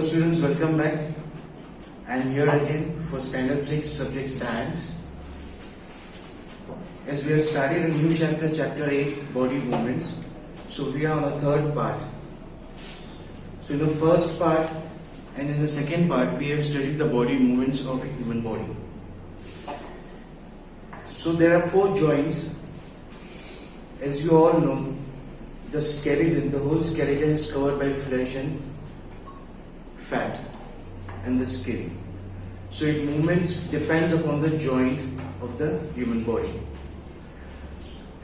Hello students, welcome back. I am here again for standard 6 subject science. As we have started a new chapter, chapter 8, body movements. So we are on the third part. So in the first part and in the second part we have studied the body movements of a human body. So there are 4 joints. As you all know, the skeleton, the whole skeleton is covered by flesh and fat and the skin. So its movements depends upon the joint of the human body.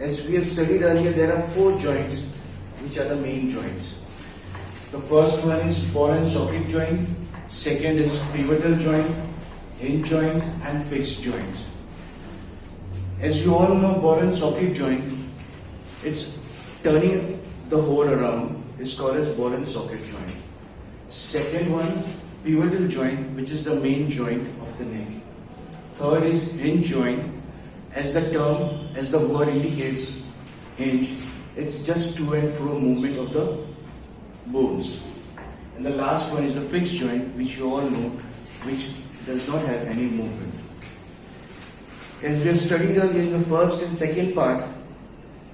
As we have studied earlier, there are 4 joints which are the main joints. The first one is ball and socket joint, second is pivotal joint, hinge joint and fixed joints. As you all know, ball and socket joint, it's turning the hole around, is called as ball and socket joint. Second one, pivotal joint, which is the main joint of the neck. Third is hinge joint. As the word indicates, hinge, it's just to and fro movement of the bones. And the last one is the fixed joint, which you all know, which does not have any movement. As we have studied earlier in the first and second part,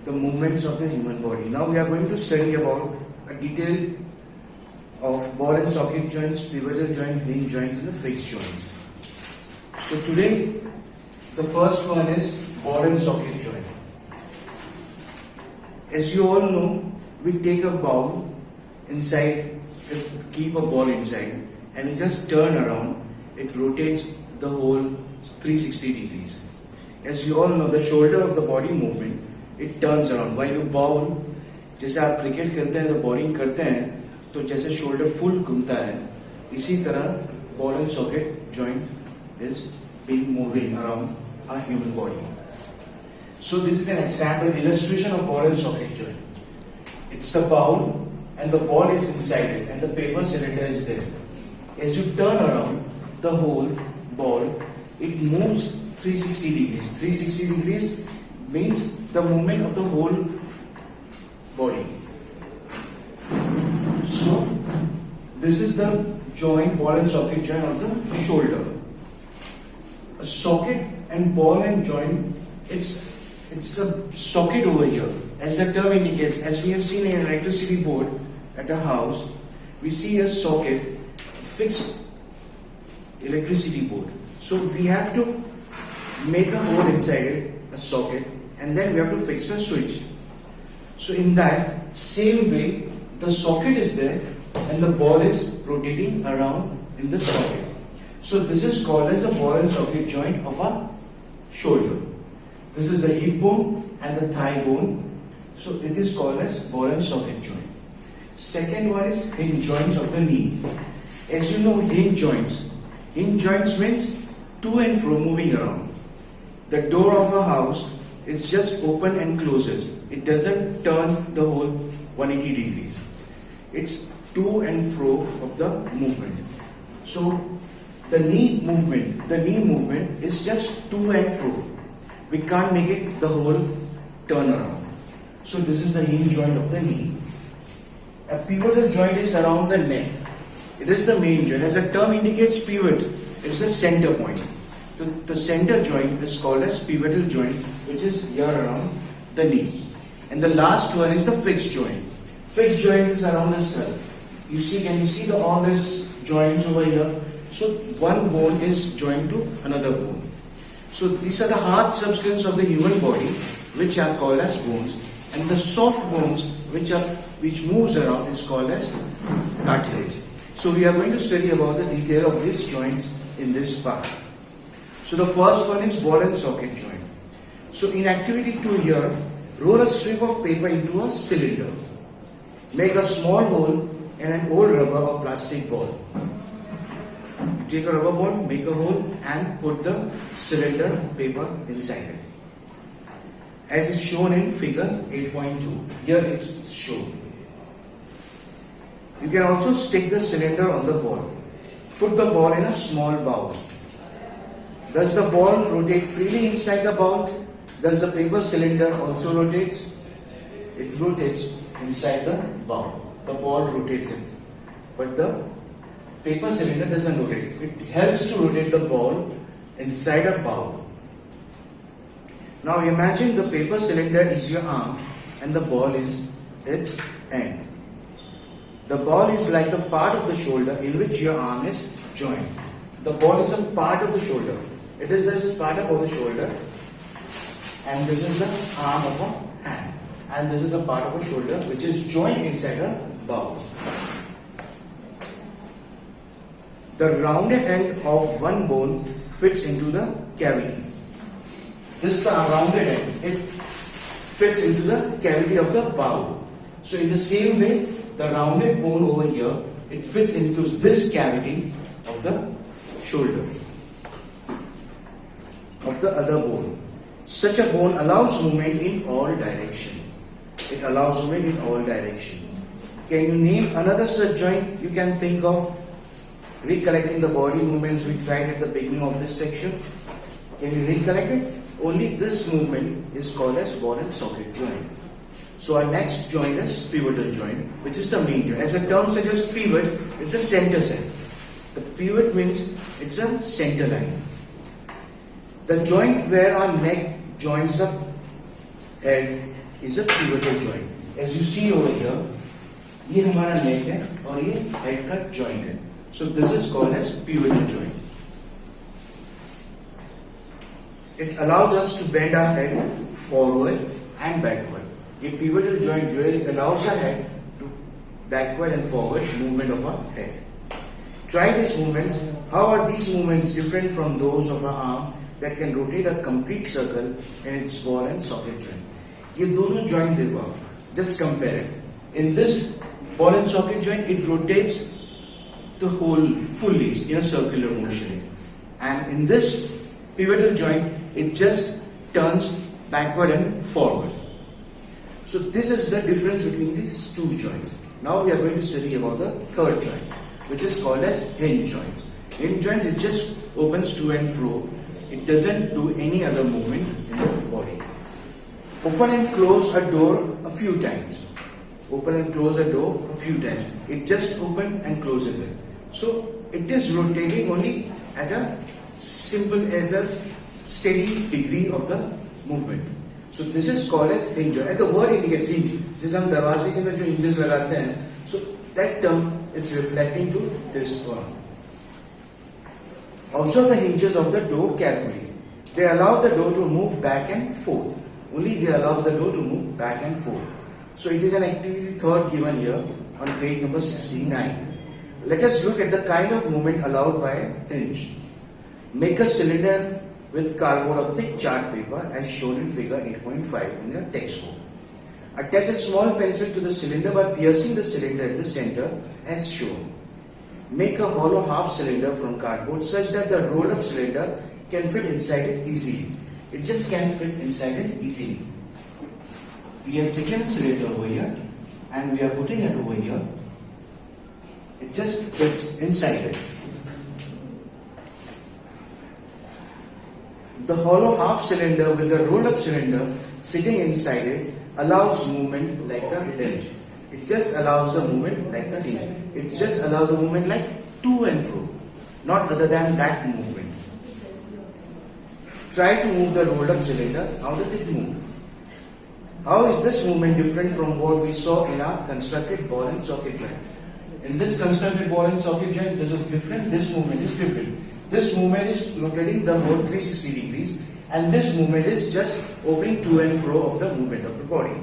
the movements of the human body. Now we are going to study about a detail of ball and socket joints, pivotal joint, hinge joints and the fixed joints. So today the first one is ball and socket joint. As you all know, we take a ball inside, keep a ball inside and we just turn around, it rotates the whole 360 degrees. As you all know, the shoulder of the body movement, it turns around. While you bowl, जैसे आप cricket खेलते हैं तो bowling करते हैं तो जैसे shoulder full घूमता है, इसी तरह ball and socket joint is being moving around a human body. So this is an example illustration of ball and socket joint. It's the bowl and the ball is inside it and the paper cylinder is there. As you turn around the whole ball, it moves 360 degrees. 360 degrees means the movement of the whole body. So this is the joint, ball and socket joint of the shoulder. A socket and ball and joint, it's a socket over here. As the term indicates, as we have seen in an electricity board at a house, we see a socket, fixed electricity board. So we have to make a hole inside it, a socket, and then we have to fix a switch. So in that same way, the socket is there and the ball is rotating around in the socket. So this is called as a ball and socket joint of a shoulder. This is the hip bone and the thigh bone. So it is called as ball and socket joint. Second one is hinge joints of the knee. As you know, hinge joints means to and fro moving around. The door of a house, it's just open and closes. It doesn't turn the whole 180 degrees. It's to and fro of the movement. So the knee movement is just to and fro. We can't make it the whole turn around. So this is the hinge joint of the knee. A pivotal joint is around the neck. It is the main joint. As the term indicates, pivot is the center point. The center joint is called as pivotal joint, which is here around the knee. And the last one is the fixed joint. Fixed joint is around the skull. You see, can you see all these joints over here? So one bone is joined to another bone. So these are the hard substance of the human body, which are called as bones, and the soft bones which moves around is called as cartilage. So we are going to study about the detail of these joints in this part. So the first one is ball and socket joint. So in activity 2 here, roll a strip of paper into a cylinder. Make a small hole in an old rubber or plastic ball. You take a rubber ball, make a hole and put the cylinder paper inside it. As is shown in figure 8.2. Here it's shown. You can also stick the cylinder on the ball. Put the ball in a small bowl. Does the ball rotate freely inside the bowl? Does the paper cylinder also rotates? It rotates inside the bowl. The ball rotates it, but the paper cylinder doesn't rotate. It helps to rotate the ball inside a bowl. Now imagine the paper cylinder is your arm and the ball is its end. The ball is like the part of the shoulder in which your arm is joined. The ball is a part of the shoulder. It is this part of the shoulder, and this is the arm of a hand, and this is a part of a shoulder which is joined inside a bowl. The rounded end of one bone fits into the cavity. This is the rounded end. It fits into the cavity of the bowl. So in the same way, the rounded bone over here, it fits into this cavity of the shoulder of the other bone. Such a bone allows movement in all direction. It allows movement in all direction. Can you name another such joint you can think of? Recollecting the body movements we tried at the beginning of this section. Can you recollect it? Only this movement is called as ball and socket joint. So our next joint is pivotal joint, which is the main joint. As the term suggests, pivot, it's a center set. The pivot means it's a center line. The joint where our neck joins the head is a pivotal joint. As you see over here, ये हमारा neck है और ये head का joint है. So this is called as pivotal joint. It allows us to bend our head forward and backward. A pivotal joint really allows our head to backward and forward movement of our head. Try these movements. How are these movements different from those of our arm that can rotate a complete circle in its ball and socket joint? ये दोनों joint देखो आप. Just compare it. In this ball and socket joint, it rotates the whole fully in a circular motion, and in this pivotal joint, it just turns backward and forward. So this is the difference between these two joints. Now we are going to study about the third joint, which is called as hinge joints. Hinge joints, it just opens to and fro. It doesn't do any other movement in the body. Open and close a door a few times. Open and close a door a few times. It just opens and closes it. So it is rotating only at a steady degree of the movement. So this is called as hinge joint. And the word indicates hinge. जिसे हम दरवाजे के अंदर जो hinges लगाते हैं, so that term it's reflecting to this one. Observe the hinges of the door carefully. They allow the door to move back and forth. Only they allow the door to move back and forth. So it is an activity third given here on page number 69. Let us look at the kind of movement allowed by a hinge. Make a cylinder with cardboard or thick chart paper as shown in figure 8.5 in your textbook. Attach a small pencil to the cylinder by piercing the cylinder at the center as shown. Make a hollow half cylinder from cardboard such that the rolled up cylinder can fit inside it easily. It just can't fit inside it easily. We have taken a cylinder over here and we are putting it over here. It just fits inside it. The hollow half cylinder with the rolled up cylinder sitting inside it allows movement like a hinge. It just allows the movement like a hinge. It just allows the movement like to and fro, not other than that movement. Try to move the rolled up cylinder. How does it move? How is this movement different from what we saw in our constructed ball and socket joint? In this constructed ball and socket joint, this is different. This movement is different. This movement is rotating the whole 360 degrees, and this movement is just opening to and fro of the movement of the body.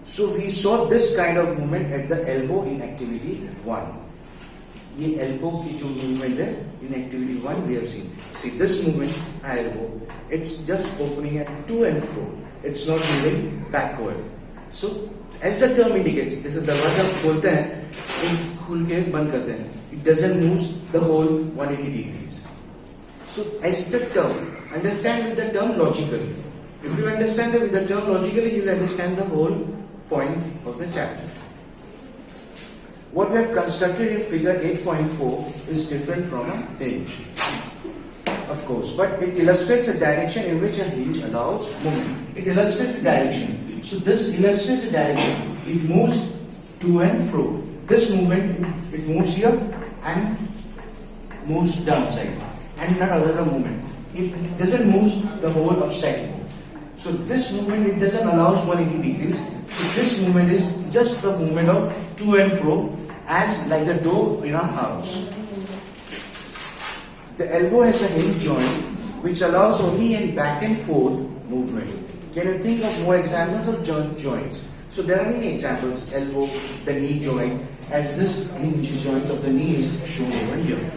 So we saw this kind of movement at the elbow in activity 1. ये elbow की जो movement है in activity 1 we have seen. See this movement, elbow, it's just opening it to and fro. It's not moving backward. So as the term indicates, जैसे दरवाजा खोलते हैं, खुल के बंद करते हैं. It doesn't move the whole 180 degrees. So as the term, understand with the term logically. If you understand with the term logically, you will understand the whole point of the chapter. What we have constructed in figure 8.4 is different from a hinge, of course, but it illustrates a direction in which a hinge allows movement. It illustrates the direction. So this illustrates the direction. It moves to and fro. This movement, it moves here and moves downside, and not other movement. It doesn't move the whole upside. So this movement, it doesn't allow 180 degrees. So this movement is just the movement of to and fro, as like the door in a house. The elbow has a hinge joint which allows only in back and forth movement. Can you think of more examples of joints? So there are many examples. Elbow, the knee joint, as this hinge joint of the knee is shown over here.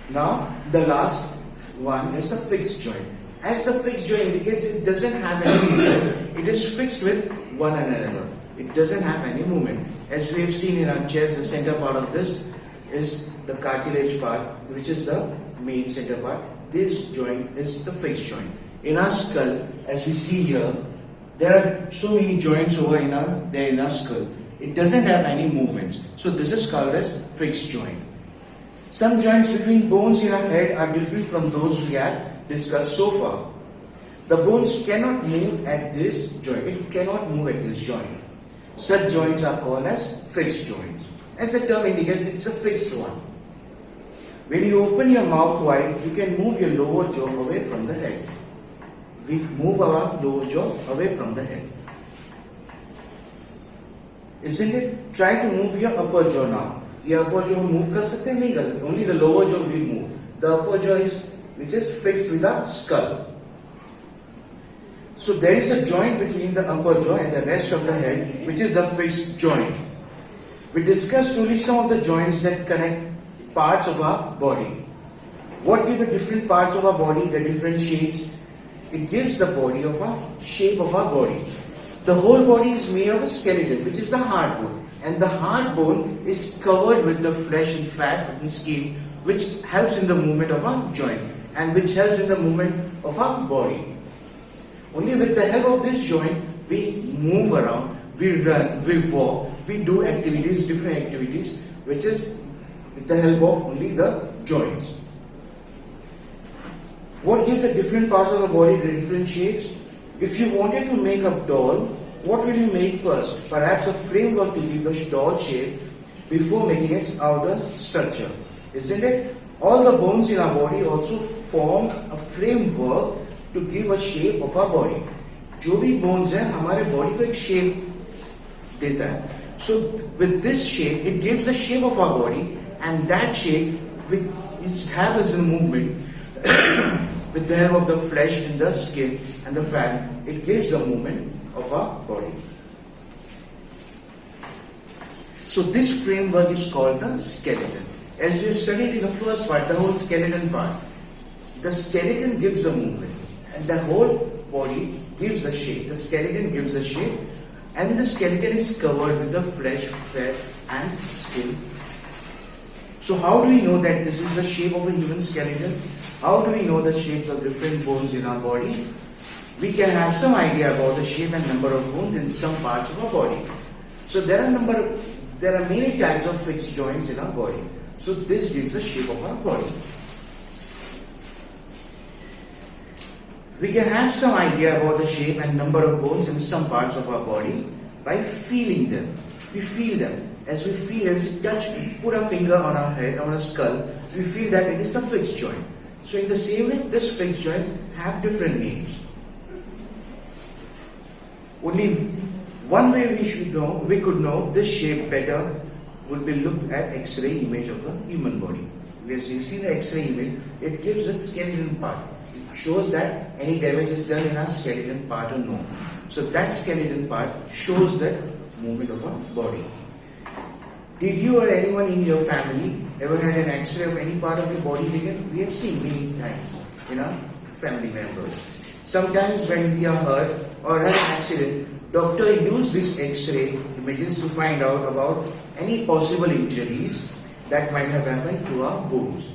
Now the last one is the fixed joint. As the fixed joint indicates, it doesn't have any movement. It is fixed with one another. It doesn't have any movement. As we have seen in our chest, the center part of this is the cartilage part, which is the main center part. This joint is the fixed joint. In our skull, as we see here, there are so many joints over in our skull. It doesn't have any movements. So this is called as fixed joint. Some joints between bones in our head are different from those we have discussed so far. The bones cannot move at this joint. It cannot move at this joint. Such joints are called as fixed joints. As the term indicates, it's a fixed one. When you open your mouth wide, you can move your lower jaw away from the head. We move our lower jaw away from the head. Isn't it? Try to move your upper jaw now. Your upper jaw move कर सकते हैं नहीं कर सकते. Only the lower jaw will move. The upper jaw is which is fixed with the skull. So there is a joint between the upper jaw and the rest of the head, which is the fixed joint. We discussed only some of the joints that connect parts of our body. What give the different parts of our body, the different shapes? It gives the body of our shape of our body. The whole body is made of a skeleton, which is the hard bone, and the hard bone is covered with the flesh and fat and skin, which helps in the movement of our joint and which helps in the movement of our body. Only with the help of this joint, we move around, we run, we walk, we do activities, different activities, which is with the help of only the joints. What gives the different parts of the body the different shapes? If you wanted to make a doll, what will you make first? Perhaps a framework to give the doll shape before making its outer structure. Isn't it? All the bones in our body also form a framework to give a shape of our body. जो भी bones हैं हमारे body को एक shape देता है. So with this shape, it gives the shape of our body, and that shape which happens in movement with the help of the flesh and the skin and the fat, it gives the movement of our body. So this framework is called the skeleton. As we have studied in the first part, the whole skeleton part, the skeleton gives the movement and the whole body gives the shape. The skeleton gives the shape, and the skeleton is covered with the flesh, fat and skin. So how do we know that this is the shape of a human skeleton? How do we know the shapes of different bones in our body? We can have some idea about the shape and number of bones in some parts of our body. So there are many types of fixed joints in our body. So this gives the shape of our body. We can have some idea about the shape and number of bones in some parts of our body by feeling them. We feel them. As we feel, as we touch, we put a finger on our head, on our skull, we feel that it is the fixed joint. So in the same way, this fixed joints have different names. Only one way we could know this shape better would be look at X-ray image of the human body. As you see the X-ray image, it gives the skeleton part. It shows that any damage is done in our skeleton part or no. So that skeleton part shows the movement of our body. Did you or anyone in your family ever had an X-ray of any part of your body taken? We have seen many times in our family members. Sometimes when we are hurt or have an accident, doctor use this X-ray images to find out about any possible injuries that might have happened to our bones.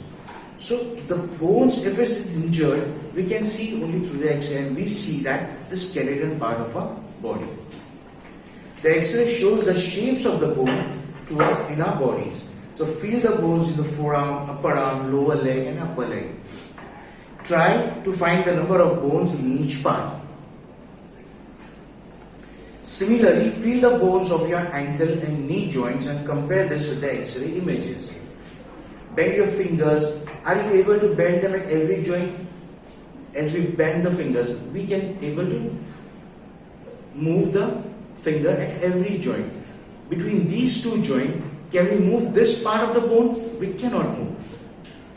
So the bones, if it's injured, we can see only through the X-ray, and we see that the skeleton part of our body. The X-ray shows the shapes of the bone in our bodies. So feel the bones in the forearm, upper arm, lower leg and upper leg. Try to find the number of bones in each part. Similarly, feel the bones of your ankle and knee joints and compare this with the X-ray images. Bend your fingers. Are you able to bend them at every joint? As we bend the fingers, we can able to move the finger at every joint. Between these two joints, can we move this part of the bone? We cannot move.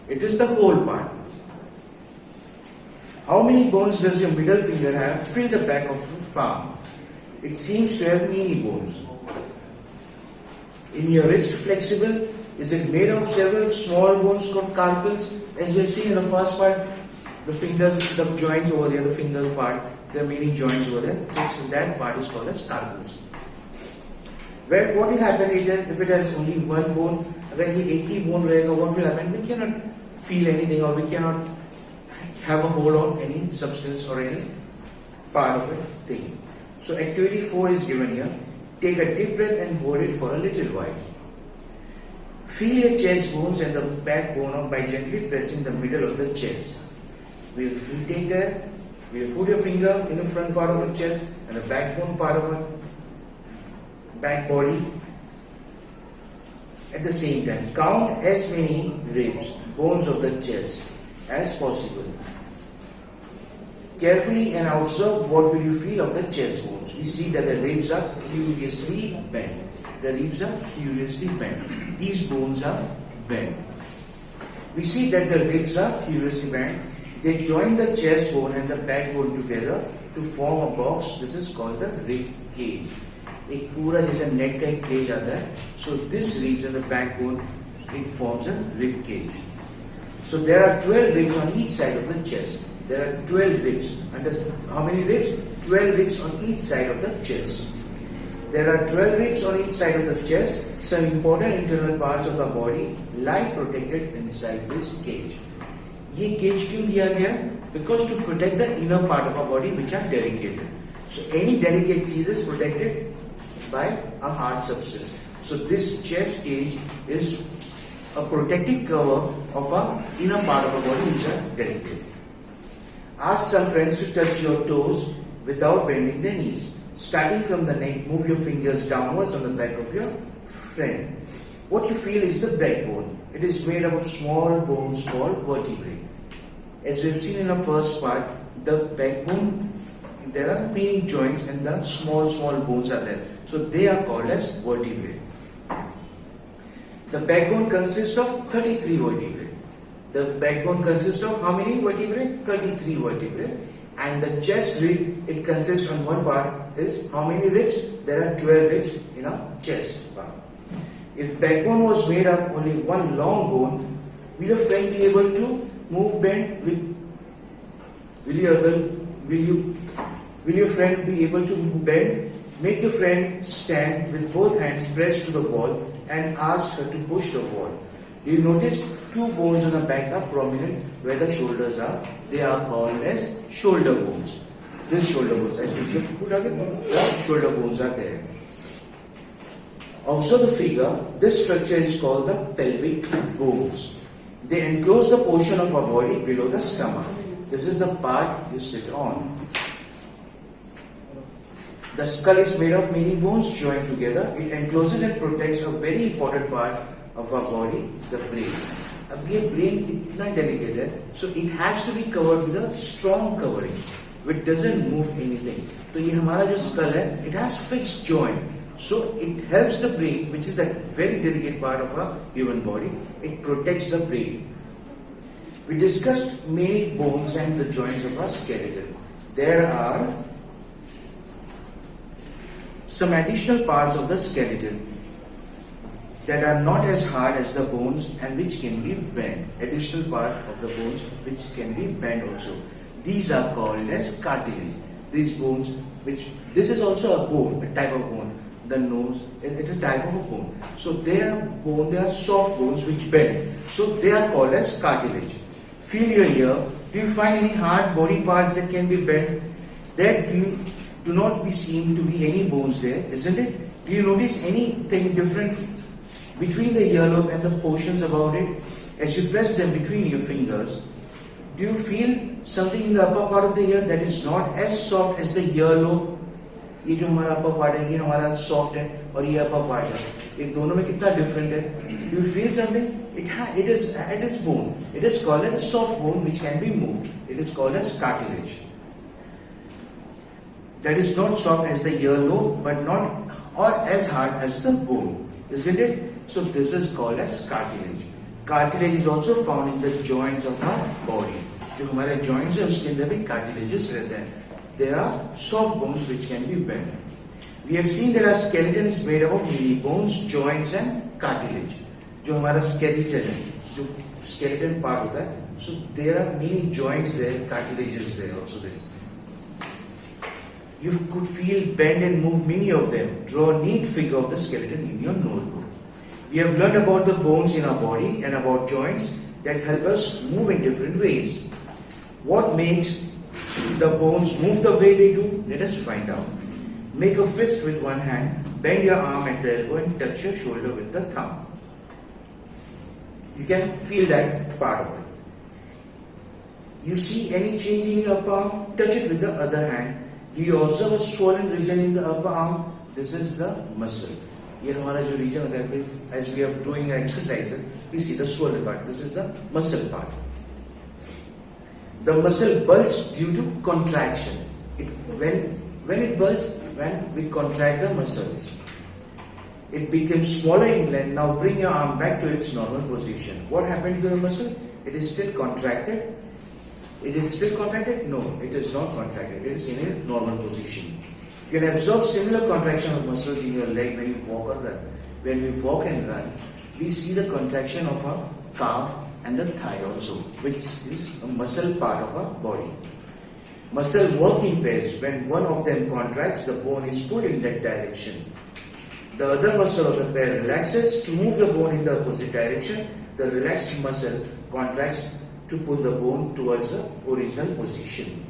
It is the whole part. How many bones does your middle finger have? Feel the back of the palm. It seems to have many bones. In your wrist flexible, is it made of several small bones called carpals? As we have seen in the first part, the fingers, the joints over there, the finger part, there are many joints over there. So that part is called as carpals. Where what will happen is that if it has only one bone, when he achy bone रहेगा, what will happen? We cannot feel anything or we cannot have a hold on any substance or any part of it thing. So activity 4 is given here. Take a deep breath and hold it for a little while. Feel your chest bones and the backbone up by gently pressing the middle of the chest. We'll take that. We'll put your finger in the front part of the chest and the backbone part of the back body. At the same time, count as many ribs, bones of the chest as possible. Carefully and observe what will you feel of the chest bones. We see that the ribs are curiously bent. The ribs are curiously bent. These bones are bent. We see that the ribs are curiously bent. They join the chest bone and the backbone together to form a box. This is called the rib cage. एक पूरा जैसा net का एक cage आता है. So this ribs and the backbone, it forms a rib cage. So there are 12 ribs on each side of the chest. There are 12 ribs. And how many ribs? 12 ribs on each side of the chest. There are 12 ribs on each side of the chest. Some important internal parts of the body lie protected inside this cage. ये cage क्यों दिया गया? Because to protect the inner part of our body which are delicate. So any delicate cheese is protected by a hard substance. So this chest cage is a protective cover of our inner part of our body which are delicate. Ask some friends to touch your toes without bending their knees. Starting from the neck, move your fingers downwards on the back of your friend. What you feel is the backbone. It is made up of small bones called vertebrae. As we have seen in the first part, the backbone, there are many joints and the small bones are there. So they are called as vertebrae. The backbone consists of 33 vertebrae. The backbone consists of how many vertebrae? 33 vertebrae. And the chest rib, it consists on one part is how many ribs? There are 12 ribs in a chest part. If backbone was made up only one long bone, will your friend be able to move, bend? Will your friend be able to bend? Make your friend stand with both hands pressed to the wall and ask her to push the wall. Do you notice two bones on the back are prominent where the shoulders are? They are called as shoulder bones. This shoulder bones, as you put again, the shoulder bones are there. Observe the figure. This structure is called the pelvic bones. They enclose the portion of our body below the stomach. This is the part you sit on. The skull is made of many bones joined together. It encloses and protects a very important part of our body, the brain. अब ये brain इतना delicate है, so it has to be covered with a strong covering, which doesn't move anything. तो ये हमारा जो skull है, it has fixed joint, so it helps the brain, which is a very delicate part of our human body. It protects the brain. We discussed many bones and the joints of our skeleton. There are some additional parts of the skeleton that are not as hard as the bones and which can be bent. Additional part of the bones which can be bent also. These are called as cartilage. These bones, this is also a bone, a type of bone. The nose, it's a type of a bone. So they are soft bones which bend. So they are called as cartilage. Feel your ear. Do you find any hard body parts that can be bent? There do not be seen to be any bones there, isn't it? Do you notice anything different between the earlobe and the portions about it? As you press them between your fingers, do you feel something in the upper part of the ear that is not as soft as the earlobe? ये जो हमारा upper part है ये हमारा soft है और ये upper part है, ये दोनों में कितना डिफरेंट है? Do you feel something? It is bone. It is called as a soft bone which can be moved. It is called as cartilage. That is not soft as the earlobe, but not or as hard as the bone, isn't it? So this is called as cartilage. Cartilage is also found in the joints of our body. जो हमारे joints है उसके अंदर भी cartilages रहते हैं. There are soft bones which can be bent. We have seen that our skeleton is made up of many bones, joints and cartilage. जो हमारा skeleton है, जो skeleton part होता है, so there are many joints there, cartilages there also there. You could feel, bend and move many of them. Draw a neat figure of the skeleton in your notebook. We have learned about the bones in our body and about joints that help us move in different ways. What makes the bones move the way they do? Let us find out. Make a fist with one hand, bend your arm at the elbow and touch your shoulder with the thumb. You can feel that part of it. You see any change in your upper arm? Touch it with the other hand. Do you observe a swollen region in the upper arm? This is the muscle. ये हमारा जो region होता है, as we are doing exercises, we see the swollen part. This is the muscle part. The muscle bulges due to contraction. When it bulges, when we contract the muscles. It becomes smaller in length. Now bring your arm back to its normal position. What happened to the muscle? It is still contracted. It is still contracted? No, it is not contracted. It is in a normal position. You can observe similar contraction of muscles in your leg when you walk or run. When we walk and run, we see the contraction of our calf and the thigh also, which is a muscle part of our body. Muscle work in pairs. When one of them contracts, the bone is pulled in that direction. The other muscle of the pair relaxes to move the bone in the opposite direction. The relaxed muscle contracts to pull the bone towards the original position.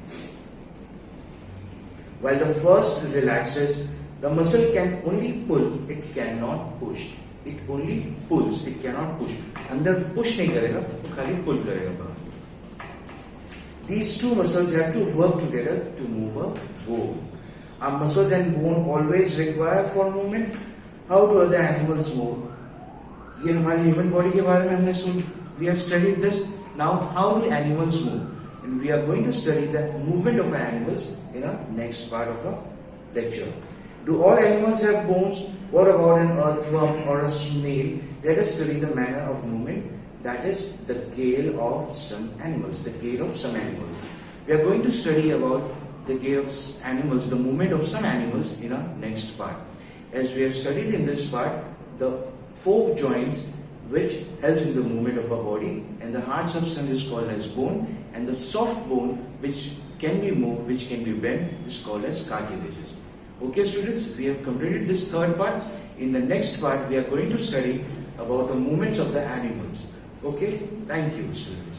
While the first relaxes, the muscle can only pull, it cannot push. It only pulls, it cannot push. अंदर push नहीं करेगा, वो खाली pull करेगा बाहर. These two muscles have to work together to move a bone. Our muscles and bone always require for movement. How do other animals move? ये हमारी human body के बारे में हमने सुन. We have studied this. Now, how do animals move? And we are going to study the movement of animals in our next part of our lecture. Do all animals have bones? What about an earthworm or a snail? Let us study the manner of movement. That is the gait of some animals. The gait of some animals. We are going to study about the gait of animals, the movement of some animals in our next part. As we have studied in this part, the four joints which helps in the movement of our body, and the hard substance is called as bone, and the soft bone which can be moved, which can be bent, is called as cartilages. Okay students, we have completed this third part. In the next part, we are going to study about the movements of the animals. Okay, thank you students.